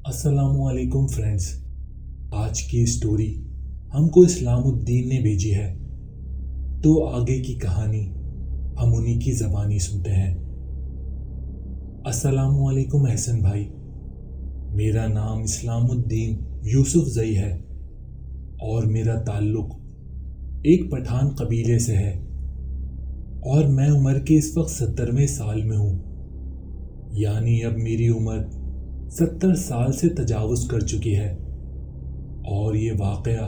السلام علیکم فرینڈز، آج کی اسٹوری ہم کو اسلام الدین نے بھیجی ہے، تو آگے کی کہانی ہم انہی کی زبانی سنتے ہیں۔ السلام علیکم احسن بھائی، میرا نام اسلام الدین یوسف زئی ہے اور میرا تعلق ایک پٹھان قبیلے سے ہے، اور میں عمر کے اس وقت 70ویں سال میں ہوں، یعنی اب میری عمر 70 سال سے تجاوز کر چکی ہے۔ اور یہ واقعہ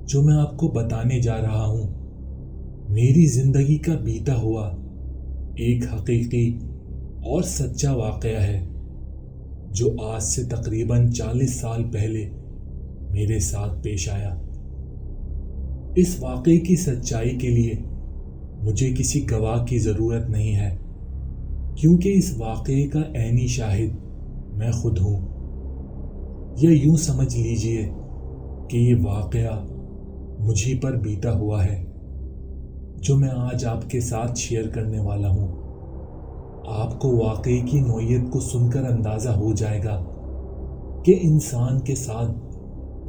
جو میں آپ کو بتانے جا رہا ہوں میری زندگی کا بیتا ہوا ایک حقیقی اور سچا واقعہ ہے، جو آج سے تقریباً 40 سال پہلے میرے ساتھ پیش آیا۔ اس واقعے کی سچائی کے لیے مجھے کسی گواہ کی ضرورت نہیں ہے، کیونکہ اس واقعے کا عینی شاہد میں خود ہوں، یا یوں سمجھ لیجئے کہ یہ واقعہ مجھے پر بیتا ہوا ہے، جو میں آج آپ کے ساتھ شیئر کرنے والا ہوں۔ آپ کو واقعے کی نوعیت کو سن کر اندازہ ہو جائے گا کہ انسان کے ساتھ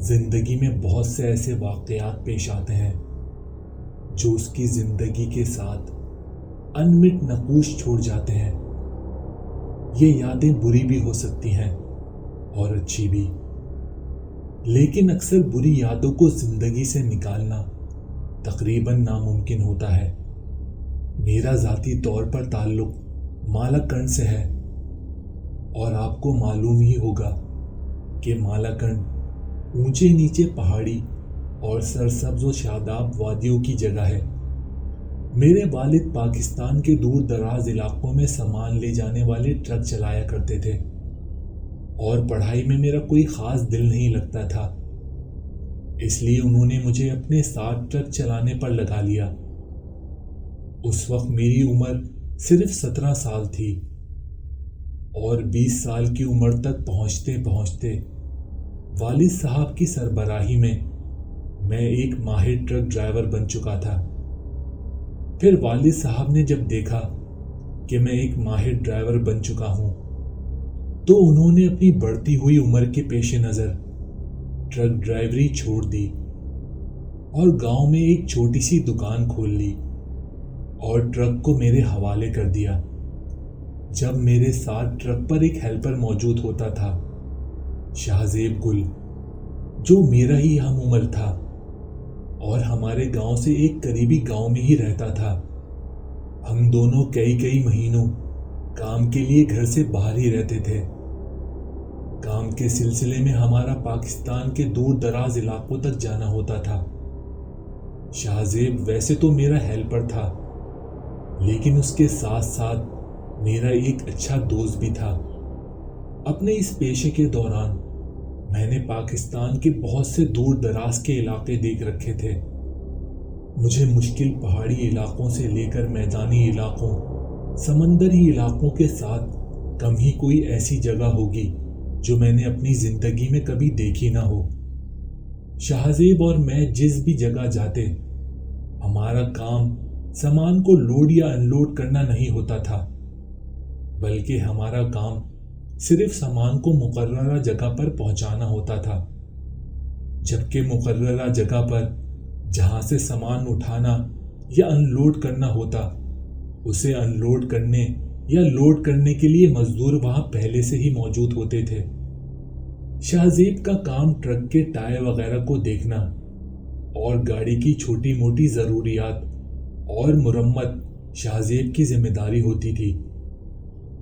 زندگی میں بہت سے ایسے واقعات پیش آتے ہیں جو اس کی زندگی کے ساتھ انمٹ نقوش چھوڑ جاتے ہیں۔ یہ یادیں بری بھی ہو سکتی ہیں اور اچھی بھی، لیکن اکثر بری یادوں کو زندگی سے نکالنا تقریباً ناممکن ہوتا ہے۔ میرا ذاتی طور پر تعلق مالاکنڈ سے ہے، اور آپ کو معلوم ہی ہوگا کہ مالاکنڈ اونچے نیچے پہاڑی اور سرسبز و شاداب وادیوں کی جگہ ہے۔ میرے والد پاکستان کے دور دراز علاقوں میں سامان لے جانے والے ٹرک چلایا کرتے تھے، اور پڑھائی میں میرا کوئی خاص دل نہیں لگتا تھا، اس لیے انہوں نے مجھے اپنے ساتھ ٹرک چلانے پر لگا لیا۔ اس وقت میری عمر صرف 17 سال تھی، اور 20 سال کی عمر تک پہنچتے پہنچتے والد صاحب کی سربراہی میں ایک ماہر ٹرک ڈرائیور بن چکا تھا۔ پھر والد صاحب نے جب دیکھا کہ میں ایک ماہر ڈرائیور بن چکا ہوں، تو انہوں نے اپنی بڑھتی ہوئی عمر کے پیش نظر ٹرک ڈرائیوری چھوڑ دی اور گاؤں میں ایک چھوٹی سی دکان کھول لی اور ٹرک کو میرے حوالے کر دیا۔ جب میرے ساتھ ٹرک پر ایک ہیلپر موجود ہوتا تھا، شاہزیب گل، جو میرا ہی ہم عمر تھا اور ہمارے گاؤں سے ایک قریبی گاؤں میں ہی رہتا تھا۔ ہم دونوں کئی مہینوں کام کے لیے گھر سے باہر ہی رہتے تھے۔ کام کے سلسلے میں ہمارا پاکستان کے دور دراز علاقوں تک جانا ہوتا تھا۔ شاہزیب ویسے تو میرا ہیلپر تھا، لیکن اس کے ساتھ ساتھ میرا ایک اچھا دوست بھی تھا۔ اپنے اس پیشے کے دوران میں نے پاکستان کے بہت سے دور دراز کے علاقے دیکھ رکھے تھے۔ مجھے مشکل پہاڑی علاقوں سے لے کر میدانی علاقوں، سمندری علاقوں کے ساتھ کم ہی کوئی ایسی جگہ ہوگی جو میں نے اپنی زندگی میں کبھی دیکھی نہ ہو۔ شاہزیب اور میں جس بھی جگہ جاتے، ہمارا کام سامان کو لوڈ یا ان لوڈ کرنا نہیں ہوتا تھا، بلکہ ہمارا کام صرف سامان کو مقررہ جگہ پر پہنچانا ہوتا تھا، جبکہ مقررہ جگہ پر جہاں سے سامان اٹھانا یا ان لوڈ کرنا ہوتا، اسے ان لوڈ کرنے یا لوڈ کرنے کے لیے مزدور وہاں پہلے سے ہی موجود ہوتے تھے۔ شاہزیب کا کام ٹرک کے ٹائر وغیرہ کو دیکھنا اور گاڑی کی چھوٹی موٹی ضروریات اور مرمت شاہزیب کی ذمہ داری ہوتی تھی۔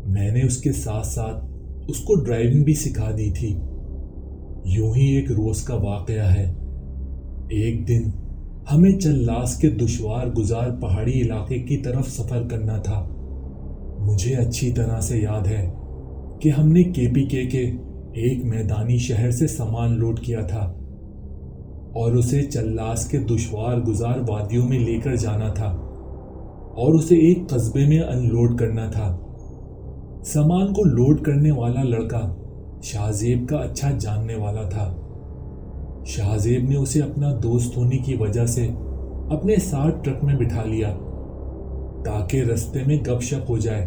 میں نے اس کے ساتھ ساتھ اس کو ڈرائیونگ بھی سکھا دی تھی۔ یوں ہی ایک روز کا واقعہ ہے۔ ایک دن ہمیں چلاس کے دشوار گزار پہاڑی علاقے کی طرف سفر کرنا تھا۔ مجھے اچھی طرح سے یاد ہے کہ ہم نے KPK کے ایک میدانی شہر سے سامان لوڈ کیا تھا اور اسے چلاس کے دشوار گزار وادیوں میں لے کر جانا تھا اور اسے ایک قصبے میں ان لوڈ کرنا تھا۔ سامان کو لوڈ کرنے والا لڑکا شاہزیب کا اچھا جاننے والا تھا۔ شاہزیب نے اسے اپنا دوست ہونے کی وجہ سے اپنے ساتھ ٹرک میں بٹھا لیا تاکہ رستے میں گپ شپ ہو جائے،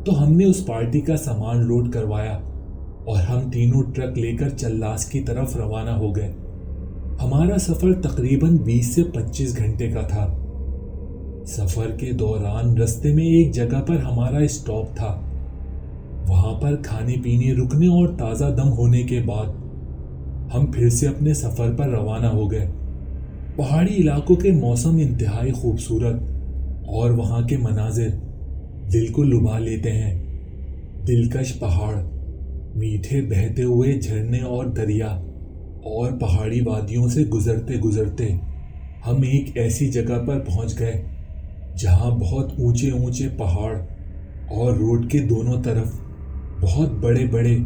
تو ہم نے اس پارٹی کا سامان لوڈ کروایا اور ہم تینوں ٹرک لے کر چلاس کی طرف روانہ ہو گئے۔ ہمارا سفر تقریباً 20 سے 25 گھنٹے کا تھا۔ سفر کے دوران رستے میں ایک جگہ پر ہمارا اسٹاپ تھا۔ وہاں پر کھانے پینے رکنے اور تازہ دم ہونے کے بعد ہم پھر سے اپنے سفر پر روانہ ہو گئے۔ پہاڑی علاقوں کے موسم انتہائی خوبصورت اور وہاں کے مناظر دل کو لبھا لیتے ہیں۔ دلکش پہاڑ، میٹھے بہتے ہوئے جھرنے اور دریا اور پہاڑی وادیوں سے گزرتے گزرتے ہم ایک ایسی جگہ پر پہنچ گئے جہاں بہت اونچے اونچے پہاڑ اور روڈ کے دونوں طرف بہت بڑے بڑے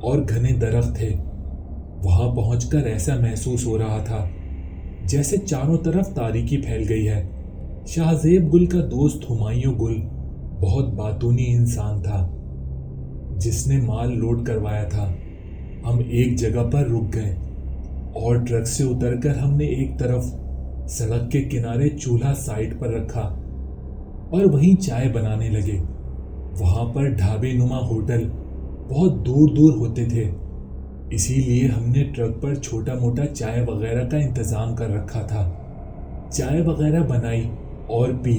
اور گھنے درخت تھے۔ وہاں پہنچ کر ایسا محسوس ہو رہا تھا جیسے چاروں طرف تاریکی پھیل گئی ہے۔ شاہ زیب گل کا دوست ہمایوں گل بہت باتونی انسان تھا جس نے مال لوڈ کروایا تھا۔ ہم ایک جگہ پر رک گئے اور ٹرک سے اتر کر ہم نے ایک طرف سڑک کے کنارے چولہا سائٹ پر رکھا اور وہیں چائے بنانے لگے۔ وہاں پر ڈھابے نما ہوٹل بہت دور دور ہوتے تھے، اسی لیے ہم نے ٹرک پر چھوٹا موٹا چائے وغیرہ کا انتظام کر رکھا تھا۔ چائے وغیرہ بنائی اور پی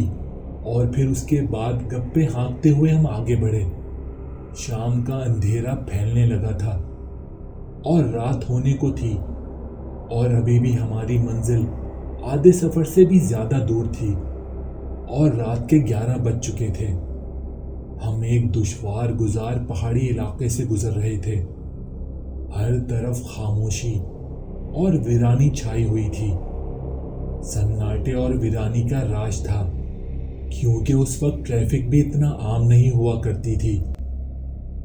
اور پھر اس کے بعد گپے ہانکتے ہوئے ہم آگے بڑھے۔ شام کا اندھیرا پھیلنے لگا تھا اور رات ہونے کو تھی، اور ابھی بھی ہماری منزل آدھے سفر سے بھی زیادہ دور تھی اور رات کے 11 بج چکے تھے۔ ہم ایک دشوار گزار پہاڑی علاقے سے گزر رہے تھے۔ ہر طرف خاموشی اور ویرانی چھائی ہوئی تھی۔ سناٹے اور ویرانی کا راج تھا کیونکہ اس وقت ٹریفک بھی اتنا عام نہیں ہوا کرتی تھی،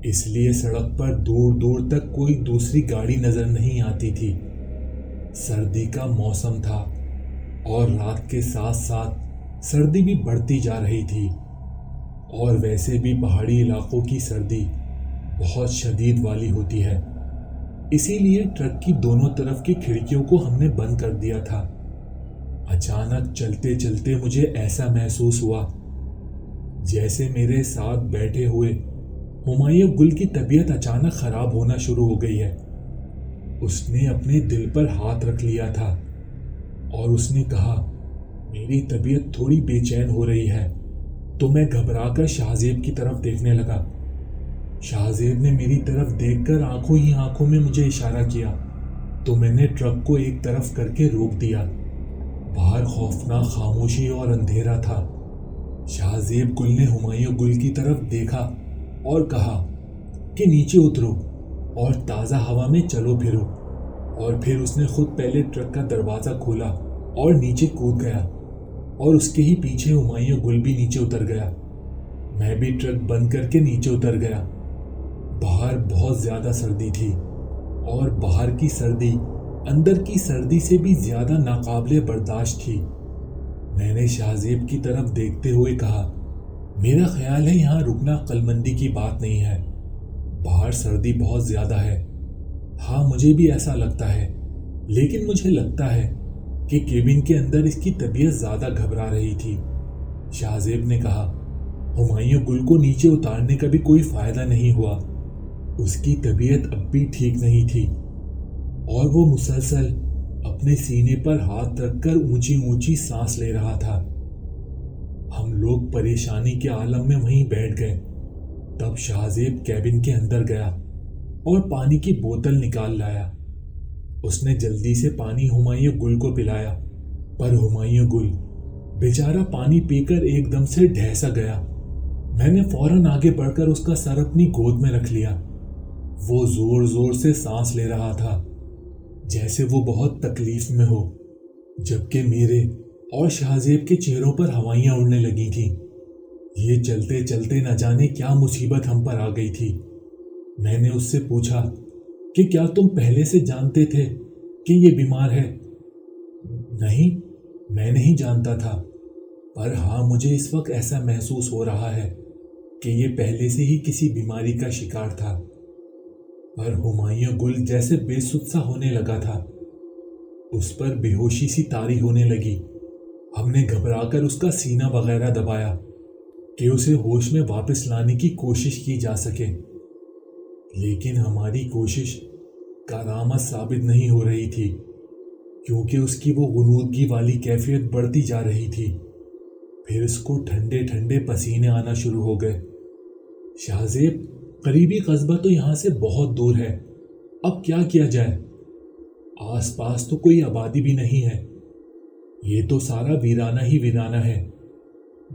اس لیے سڑک پر دور دور تک کوئی دوسری گاڑی نظر نہیں آتی تھی۔ سردی کا موسم تھا اور رات کے ساتھ ساتھ سردی بھی بڑھتی جا رہی تھی، اور ویسے بھی پہاڑی علاقوں کی سردی بہت شدید والی ہوتی ہے، اسی لیے ٹرک کی دونوں طرف کی کھڑکیوں کو ہم نے بند کر دیا تھا۔ اچانک چلتے چلتے مجھے ایسا محسوس ہوا جیسے میرے ساتھ بیٹھے ہوئے ہمایوں گل کی طبیعت اچانک خراب ہونا شروع ہو گئی ہے۔ اس نے اپنے دل پر ہاتھ رکھ لیا تھا اور اس نے کہا، میری طبیعت تھوڑی بے چین ہو رہی ہے۔ تو میں گھبرا کر شاہزیب کی طرف دیکھنے لگا۔ شاہزیب نے میری طرف دیکھ کر آنکھوں ہی آنکھوں میں مجھے اشارہ کیا تو میں نے ٹرک کو ایک طرف کر کے روک دیا۔ باہر خوفناک خاموشی اور اندھیرا تھا۔ شاہزیب گل نے ہمایوں گل کی طرف دیکھا اور کہا کہ نیچے اترو اور تازہ ہوا میں چلو پھرو، اور پھر اس نے خود پہلے ٹرک کا دروازہ کھولا اور نیچے کود گیا، اور اس کے ہی پیچھے ہمایوں گل بھی نیچے اتر گیا۔ میں بھی ٹرک بند کر کے نیچے اتر گیا۔ باہر بہت زیادہ سردی تھی اور باہر کی سردی اندر کی سردی سے بھی زیادہ ناقابل برداشت تھی۔ میں نے شاہزیب کی طرف دیکھتے ہوئے کہا، میرا خیال ہے یہاں رکنا عقلمندی کی بات نہیں ہے، باہر سردی بہت زیادہ ہے۔ ہاں مجھے بھی ایسا لگتا ہے، لیکن مجھے لگتا ہے کہ کیبن کے اندر اس کی طبیعت زیادہ گھبرا رہی تھی۔ شاہزیب نے کہا، ہمایوں گل کو نیچے اتارنے کا بھی کوئی فائدہ نہیں ہوا، اس کی طبیعت اب بھی ٹھیک نہیں تھی اور وہ مسلسل اپنے سینے پر ہاتھ رکھ کر اونچی اونچی سانس لے رہا تھا۔ ہم لوگ پریشانی کے عالم میں وہیں بیٹھ گئے۔ تب شاہزیب کیبن کے اندر گیا اور پانی کی بوتل نکال لایا۔ اس نے جلدی سے پانی ہمایوں گل کو پلایا، پر ہمایوں گل بیچارہ پانی پی کر ایک دم سے ڈھہ سا گیا۔ میں نے فوراً آگے بڑھ کر اس کا سر اپنی گود میں رکھ لیا۔ وہ زور زور سے سانس لے رہا تھا جیسے وہ بہت تکلیف میں ہو، جبکہ میرے اور شاہزیب کے چہروں پر ہوائیاں اڑنے لگی تھیں۔ یہ چلتے چلتے نہ جانے کیا مصیبت ہم پر آ گئی تھی۔ میں نے اس سے پوچھا کہ کیا تم پہلے سے جانتے تھے کہ یہ بیمار ہے؟ نہیں، میں نہیں جانتا تھا، پر ہاں مجھے اس وقت ایسا محسوس ہو رہا ہے کہ یہ پہلے سے ہی کسی بیماری کا شکار تھا۔ پر ہمایوں گل جیسے بے سدھ سا ہونے لگا تھا، اس پر بے ہوشی سی طاری ہونے لگی۔ ہم نے گھبرا کر اس کا سینہ وغیرہ دبایا کہ اسے ہوش میں واپس لانے کی کوشش کی جا سکے، لیکن ہماری کوشش کارآمد ثابت نہیں ہو رہی تھی، کیونکہ اس کی وہ غنودگی والی کیفیت بڑھتی جا رہی تھی۔ پھر اس کو ٹھنڈے ٹھنڈے پسینے آنا شروع ہو گئے۔ شاہ زیب، قریبی قصبہ تو یہاں سے بہت دور ہے، اب کیا کیا جائے؟ آس پاس تو کوئی آبادی بھی نہیں ہے، یہ تو سارا ویرانہ ہی ویرانہ ہے۔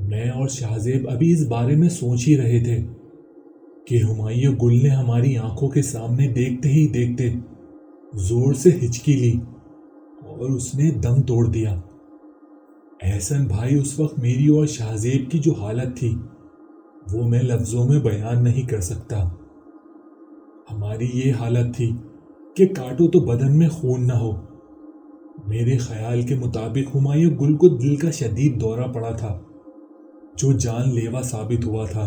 میں اور شاہ زیب ابھی اس بارے میں سوچ ہی رہے تھے کہ ہمایوں گل نے ہماری آنکھوں کے سامنے دیکھتے ہی دیکھتے زور سے ہچکی لی اور اس نے دم توڑ دیا۔ احسن بھائی، اس وقت میری اور شاہ زیب کی جو حالت تھی وہ میں لفظوں میں بیان نہیں کر سکتا۔ ہماری یہ حالت تھی کہ کاٹو تو بدن میں خون نہ ہو۔ میرے خیال کے مطابق ہمایوں گل کو دل کا شدید دورہ پڑا تھا جو جان لیوا ثابت ہوا تھا۔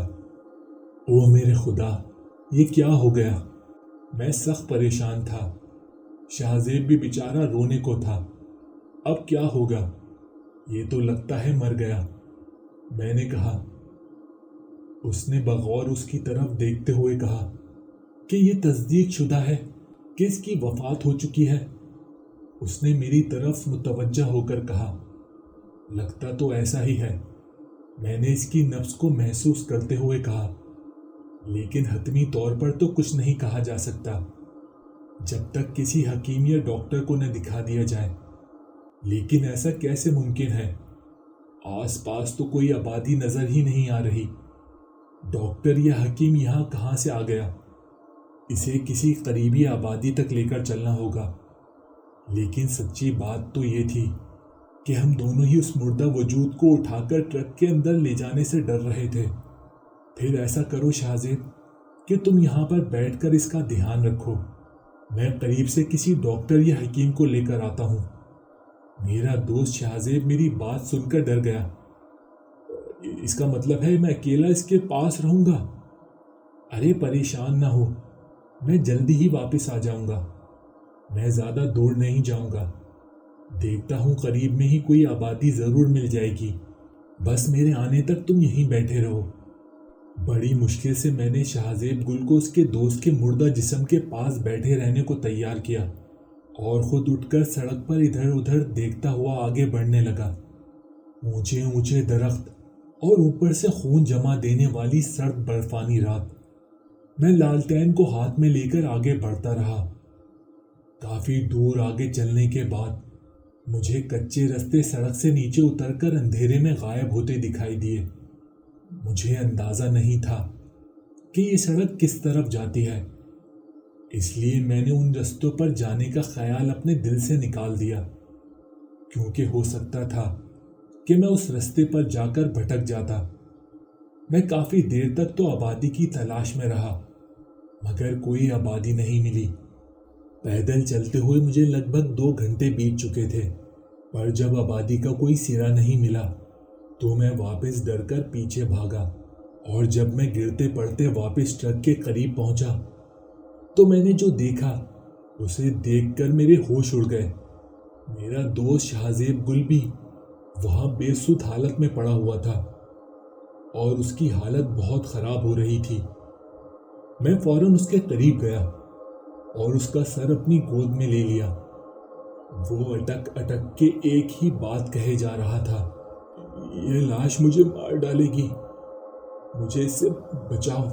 او میرے خدا، یہ کیا ہو گیا؟ میں سخت پریشان تھا۔ شاہ زیب بھی بیچارہ رونے کو تھا۔ اب کیا ہوگا؟ یہ تو لگتا ہے مر گیا، میں نے کہا۔ اس نے بغور اس کی طرف دیکھتے ہوئے کہا کہ یہ تصدیق شدہ ہے کہ اس کی وفات ہو چکی ہے۔ اس نے میری طرف متوجہ ہو کر کہا، لگتا تو ایسا ہی ہے۔ میں نے اس کی نبض کو محسوس کرتے ہوئے کہا، لیکن حتمی طور پر تو کچھ نہیں کہا جا سکتا جب تک کسی حکیم یا ڈاکٹر کو نہ دکھا دیا جائے۔ لیکن ایسا کیسے ممکن ہے؟ آس پاس تو کوئی آبادی نظر ہی نہیں آ رہی۔ ڈاکٹر یا حکیم یہاں کہاں سے آ گیا؟ اسے کسی قریبی آبادی تک لے کر چلنا ہوگا۔ لیکن سچی بات تو یہ تھی کہ ہم دونوں ہی اس مردہ وجود کو اٹھا کر ٹرک کے اندر لے جانے سے ڈر رہے تھے۔ پھر ایسا کرو شاہ زیب کہ تم یہاں پر بیٹھ کر اس کا دھیان رکھو، میں قریب سے کسی ڈاکٹر یا حکیم کو لے کر آتا ہوں۔ میرا دوست شاہ زیب میری بات سن کر ڈر گیا۔ اس کا مطلب ہے میں اکیلا اس کے پاس رہوں گا؟ ارے پریشان نہ ہو، میں جلدی ہی واپس آ جاؤں گا۔ میں زیادہ دور نہیں جاؤں گا، دیکھتا ہوں قریب میں ہی کوئی آبادی ضرور مل جائے گی۔ بس میرے آنے تک تم یہیں بیٹھے رہو۔ بڑی مشکل سے میں نے شاہ زیب گل کو اس کے دوست کے مردہ جسم کے پاس بیٹھے رہنے کو تیار کیا اور خود اٹھ کر سڑک پر ادھر ادھر دیکھتا ہوا آگے بڑھنے لگا۔ اونچے اونچے درخت اور اوپر سے خون جما دینے والی سرد برفانی رات۔ میں لالٹین کو ہاتھ میں لے کر آگے بڑھتا رہا۔ کافی دور آگے چلنے کے بعد مجھے کچے رستے سڑک سے نیچے اتر کر اندھیرے میں غائب ہوتے دکھائی دیے۔ مجھے اندازہ نہیں تھا کہ یہ سڑک کس طرف جاتی ہے، اس لیے میں نے ان رستوں پر جانے کا خیال اپنے دل سے نکال دیا، کیونکہ ہو سکتا تھا کہ میں اس رستے پر جا کر بھٹک جاتا۔ میں کافی دیر تک تو آبادی کی تلاش میں رہا، مگر کوئی آبادی نہیں ملی۔ پیدل چلتے ہوئے مجھے لگ بھگ 2 گھنٹے بیت چکے تھے، پر جب آبادی کا کوئی سرا نہیں ملا تو میں واپس ڈر کر پیچھے بھاگا، اور جب میں گرتے پڑتے واپس ٹرک کے قریب پہنچا تو میں نے جو دیکھا اسے دیکھ کر میرے ہوش اڑ گئے۔ میرا دوست شاہ زیب گل بھی وہاں بے سود حالت میں پڑا ہوا تھا اور اس کی حالت بہت خراب ہو رہی تھی۔ میں فوراً اس کے قریب گیا اور اس کا سر اپنی گود میں لے لیا۔ وہ اٹک اٹک کے ایک ہی بات کہے جا رہا تھا، یہ لاش مجھے مار ڈالے گی، مجھے اس سے بچاؤ۔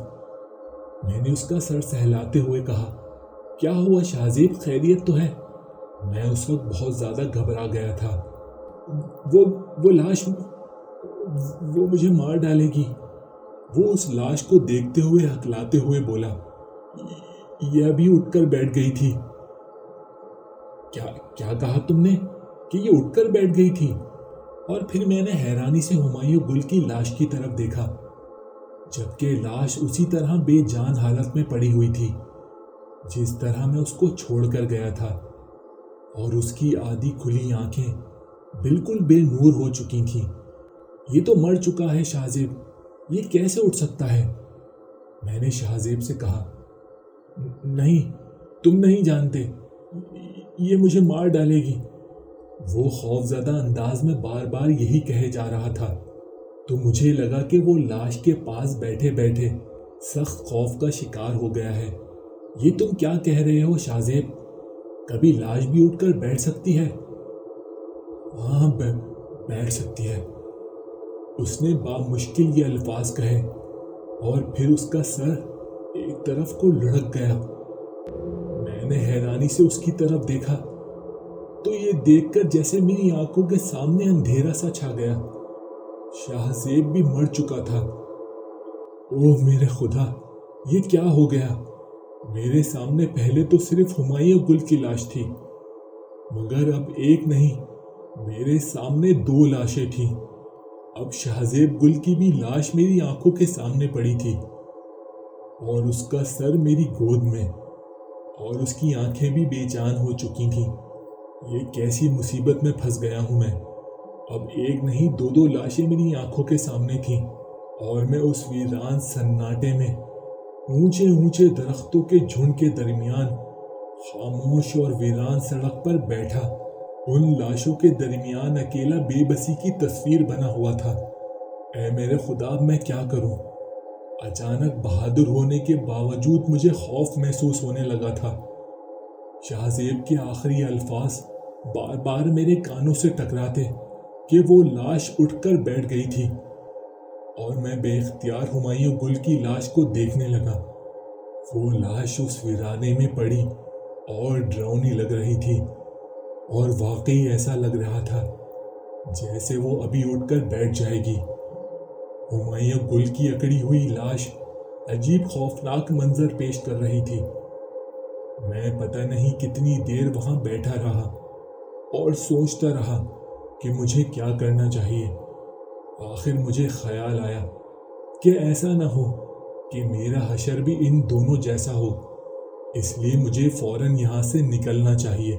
میں نے اس کا سر سہلاتے ہوئے کہا، کیا ہوا شاہ زیب، خیریت تو ہے؟ میں اس وقت بہت زیادہ گھبرا گیا تھا۔ وہ لاش وہ مجھے مار ڈالے گی، وہ اس لاش کو دیکھتے ہوئے ہکلاتے ہوئے بولا۔ یہ ابھی اٹھ کر بیٹھ گئی تھی۔ کیا کہا تم نے کہ یہ اٹھ کر بیٹھ گئی تھی؟ اور پھر میں نے حیرانی سے ہمایوں گل کی لاش کی طرف دیکھا، جبکہ لاش اسی طرح بے جان حالت میں پڑی ہوئی تھی جس طرح میں اس کو چھوڑ کر گیا تھا، اور اس کی آدھی کھلی آنکھیں بالکل بے نور ہو چکی تھیں۔ یہ تو مر چکا ہے شاہ زیب، یہ کیسے اٹھ سکتا ہے؟ میں نے شاہ زیب سے کہا۔ نہیں، تم نہیں جانتے، یہ مجھے مار ڈالے گی۔ وہ خوف زدہ انداز میں بار بار یہی کہے جا رہا تھا، تو مجھے لگا کہ وہ لاش کے پاس بیٹھے بیٹھے سخت خوف کا شکار ہو گیا ہے یہ تم کیا کہہ رہے ہو شاہ؟ کبھی لاش بھی اٹھ کر بیٹھ سکتی ہے؟ ہاں بیٹھ سکتی ہے، اس نے بامشکل یہ الفاظ کہے اور پھر اس کا سر ایک طرف کو لڑک گیا۔ میں نے حیرانی سے اس کی طرف دیکھا تو یہ دیکھ کر جیسے میری آنکھوں کے سامنے اندھیرا سا چھا گیا۔ شاہ زیب بھی مر چکا تھا۔ اوہ میرے خدا، یہ کیا ہو گیا؟ میرے سامنے پہلے تو صرف ہمایوں گل کی لاش تھی، مگر اب ایک نہیں، میرے سامنے 2 لاشیں تھیں۔ اب شاہزیب گل کی بھی لاش میری آنکھوں کے سامنے پڑی تھی، اور اس کا سر میری گود میں، اور اس کی آنکھیں بھی بے جان ہو چکی تھیں۔ یہ کیسی مصیبت میں پھنس گیا ہوں میں؟ اب ایک نہیں 2 لاشیں میری آنکھوں کے سامنے تھیں، اور میں اس ویران سناٹے میں اونچے اونچے درختوں کے جھنڈ کے درمیان خاموش اور ویران سڑک پر بیٹھا ان لاشوں کے درمیان اکیلا بے بسی کی تصویر بنا ہوا تھا۔ اے میرے خدا، میں کیا کروں؟ اچانک بہادر ہونے کے باوجود مجھے خوف محسوس ہونے لگا تھا۔ شاہ زیب کے آخری الفاظ بار بار میرے کانوں سے ٹکراتے کہ وہ لاش اٹھ کر بیٹھ گئی تھی، اور میں بے اختیار ہمایوں گل کی لاش کو دیکھنے لگا۔ وہ لاش اس ویرانے میں پڑی اور ڈراؤنی لگ رہی تھی، اور واقعی ایسا لگ رہا تھا جیسے وہ ابھی اٹھ کر بیٹھ جائے گی۔ ہمایوں گل کی اکڑی ہوئی لاش عجیب خوفناک منظر پیش کر رہی تھی۔ میں پتہ نہیں کتنی دیر وہاں بیٹھا رہا اور سوچتا رہا کہ مجھے کیا کرنا چاہیے۔ آخر مجھے خیال آیا کہ ایسا نہ ہو کہ میرا حشر بھی ان دونوں جیسا ہو، اس لیے مجھے فوراً یہاں سے نکلنا چاہیے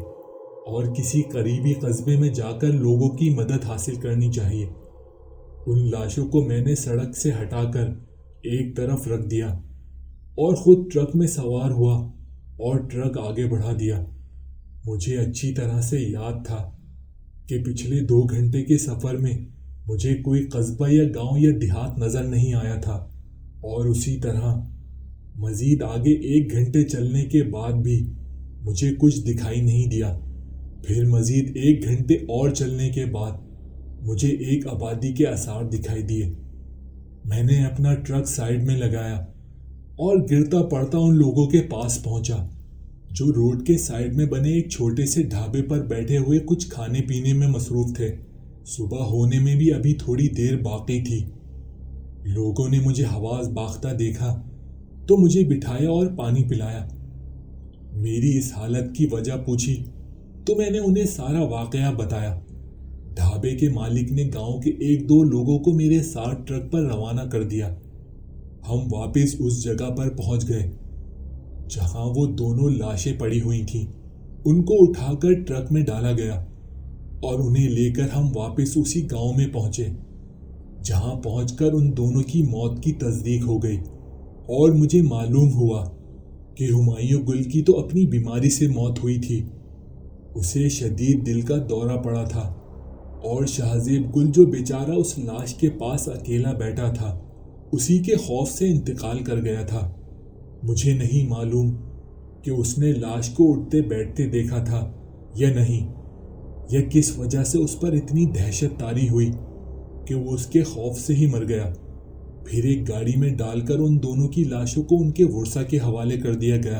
اور کسی قریبی قصبے میں جا کر لوگوں کی مدد حاصل کرنی چاہیے۔ ان لاشوں کو میں نے سڑک سے ہٹا کر ایک طرف رکھ دیا اور خود ٹرک میں سوار ہوا اور ٹرک آگے بڑھا دیا۔ مجھے اچھی طرح سے یاد تھا کہ پچھلے 2 گھنٹے کے سفر میں مجھے کوئی قصبہ یا گاؤں یا دیہات نظر نہیں آیا تھا، اور اسی طرح مزید آگے 1 گھنٹے چلنے کے بعد بھی مجھے کچھ دکھائی نہیں دیا۔ پھر مزید 1 گھنٹے اور چلنے کے بعد مجھے ایک آبادی کے آثار دکھائی دیے۔ میں نے اپنا ٹرک سائیڈ میں لگایا اور گرتا پڑتا ان لوگوں کے پاس پہنچا جو روڈ کے سائیڈ میں بنے ایک چھوٹے سے ڈھابے پر بیٹھے ہوئے کچھ کھانے پینے میں مصروف تھے۔ صبح ہونے میں بھی ابھی تھوڑی دیر باقی تھی۔ لوگوں نے مجھے حواس باختہ دیکھا تو مجھے بٹھایا اور پانی پلایا۔ میری اس حالت کی وجہ پوچھی تو میں نے انہیں سارا واقعہ بتایا۔ ڈھابے کے مالک نے گاؤں کے 1-2 لوگوں کو میرے ساتھ ٹرک پر روانہ کر دیا۔ ہم واپس اس جگہ پر پہنچ گئے جہاں وہ دونوں لاشیں پڑی ہوئی تھیں۔ ان کو اٹھا کر ٹرک میں ڈالا گیا اور انہیں لے کر ہم واپس اسی گاؤں میں پہنچے، جہاں پہنچ کر ان دونوں کی موت کی تصدیق ہو گئی، اور مجھے معلوم ہوا کہ ہمایوں گل کی تو اپنی بیماری سے موت ہوئی تھی۔ اسے شدید دل کا دورہ پڑا تھا، اور شاہزیب گل جو بیچارہ اس لاش کے پاس اکیلا بیٹھا تھا، اسی کے خوف سے انتقال کر گیا تھا۔ مجھے نہیں معلوم کہ اس نے لاش کو اٹھتے بیٹھتے دیکھا تھا یا نہیں، یا کس وجہ سے اس پر اتنی دہشت طاری ہوئی کہ وہ اس کے خوف سے ہی مر گیا۔ پھر ایک گاڑی میں ڈال کر ان دونوں کی لاشوں کو ان کے ورثہ کے حوالے کر دیا گیا،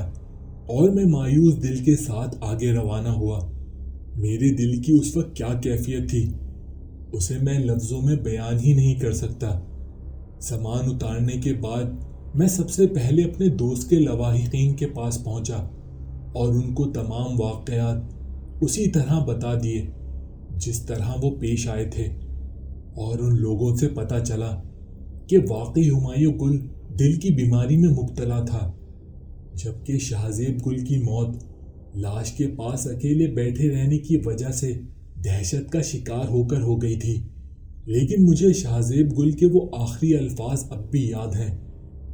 اور میں مایوس دل کے ساتھ آگے روانہ ہوا۔ میرے دل کی اس وقت کیا کیفیت تھی اسے میں لفظوں میں بیان ہی نہیں کر سکتا۔ سامان اتارنے کے بعد میں سب سے پہلے اپنے دوست کے لواحقین کے پاس پہنچا اور ان کو تمام واقعات اسی طرح بتا دیے جس طرح وہ پیش آئے تھے، اور ان لوگوں سے پتہ چلا کہ واقعی ہمایوں گل دل کی بیماری میں مبتلا تھا، جبکہ شاہزیب گل کی موت لاش کے پاس اکیلے بیٹھے رہنے کی وجہ سے دہشت کا شکار ہو کر ہو گئی تھی۔ لیکن مجھے شاہزیب گل کے وہ آخری الفاظ اب بھی یاد ہیں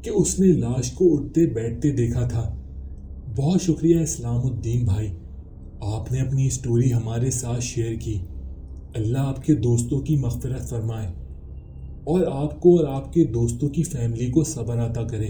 کہ اس نے لاش کو اٹھتے بیٹھتے دیکھا تھا۔ بہت شکریہ اسلام الدین بھائی، آپ نے اپنی اسٹوری ہمارے ساتھ شیئر کی۔ اللہ آپ کے دوستوں کی مغفرت فرمائے اور آپ کو اور آپ کے دوستوں کی فیملی کو صبر عطا کرے۔